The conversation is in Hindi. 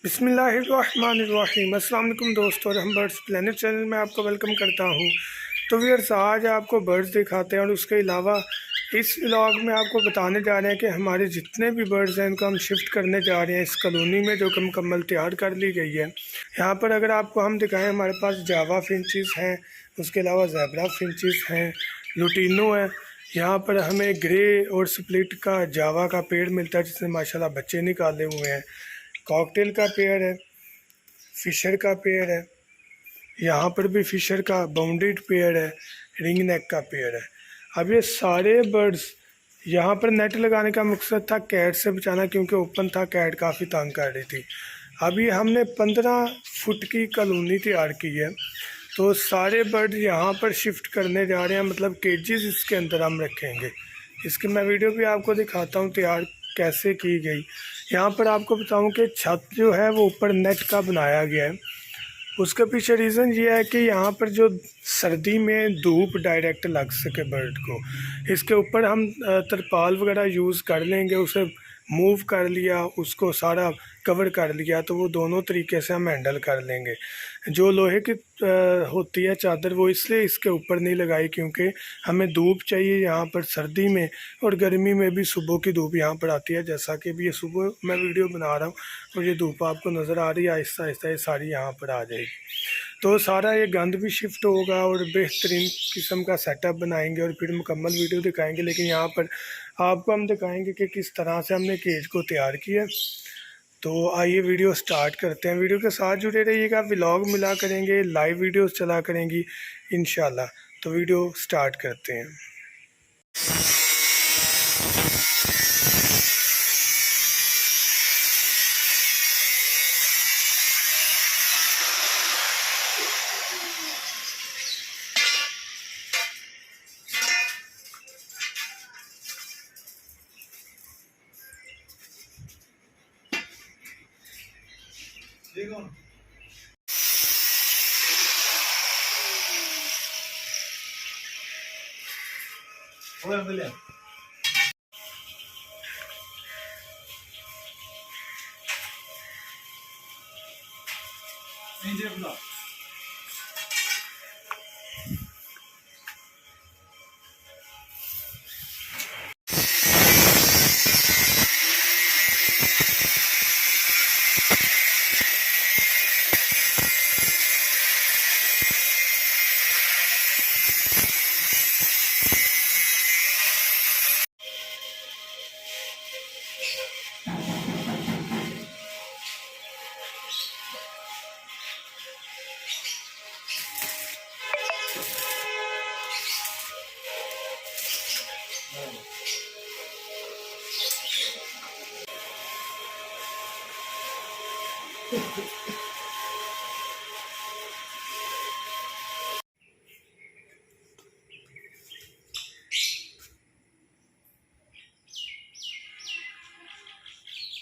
बिस्मिल्लाहिर्रहमानिर्रहीम। अस्सलाम वालेकुम दोस्तों, और हम बर्ड्स प्लेनेट चैनल में आपको वेलकम करता हूँ। तो व्यूअर्स, आज आपको बर्ड्स दिखाते हैं और उसके अलावा इस व्लॉग में आपको बताने जा रहे हैं कि हमारे जितने भी बर्ड्स हैं इनको हम शिफ्ट करने जा रहे हैं इस कॉलोनी में जो कि मुकम्मल तैयार कर ली गई है। यहाँ पर अगर आपको हम दिखाएं, हमारे पास जावा फिंचेस हैं, उसके अलावा ज़ेब्रा फिंचेस हैं, लुटिनो है। यहाँ पर हमें ग्रे और स्प्लिट का जावा का पेड़ मिलता है जिसने माशाल्लाह बच्चे निकाले हुए हैं। कॉकटेल का पेड़ है, फिशर का पेड़ है, यहाँ पर भी फिशर का बाउंडेड पेड़ है, रिंग नेक का पेड़ है। अब ये सारे बर्ड्स, यहाँ पर नेट लगाने का मकसद था कैट से बचाना, क्योंकि ओपन था, कैट काफ़ी तंग कर रही थी। अभी हमने 15 फुट की कॉलोनी तैयार की है, तो सारे बर्ड यहाँ पर शिफ्ट करने जा रहे हैं, मतलब केजेस इसके अंदर हम रखेंगे। इसकी मैं वीडियो भी आपको दिखाता हूँ तैयार कैसे की गई। यहाँ पर आपको बताऊँ कि छत जो है वो ऊपर नेट का बनाया गया है। उसके पीछे रीज़न ये है कि यहाँ पर जो सर्दी में धूप डायरेक्ट लग सके बर्ड को, इसके ऊपर हम तरपाल वगैरह यूज़ कर लेंगे। उसे मूव कर लिया, उसको सारा कवर कर लिया, तो वो दोनों तरीके से हम हैंडल कर लेंगे। जो लोहे की होती है चादर, वो इसलिए इसके ऊपर नहीं लगाई क्योंकि हमें धूप चाहिए यहाँ पर सर्दी में, और गर्मी में भी सुबह की धूप यहाँ पर आती है। जैसा कि भी ये सुबह मैं वीडियो बना रहा हूँ और ये धूप आपको नज़र आ रही है, आहिस्ता आहिस्ता ये सारी यहाँ पर आ जाएगी। तो सारा ये गंद भी शिफ्ट होगा और बेहतरीन किस्म का सेटअप बनाएंगे और फिर मुकम्मल वीडियो दिखाएंगे। लेकिन यहाँ पर आपको हम दिखाएंगे कि किस तरह से हमने केज को तैयार किया। तो आइए वीडियो स्टार्ट करते हैं। वीडियो के साथ जुड़े रहिएगा, व्लॉग मिला करेंगे, लाइव वीडियोस चला करेंगी इंशाल्लाह। तो वीडियो स्टार्ट करते हैं।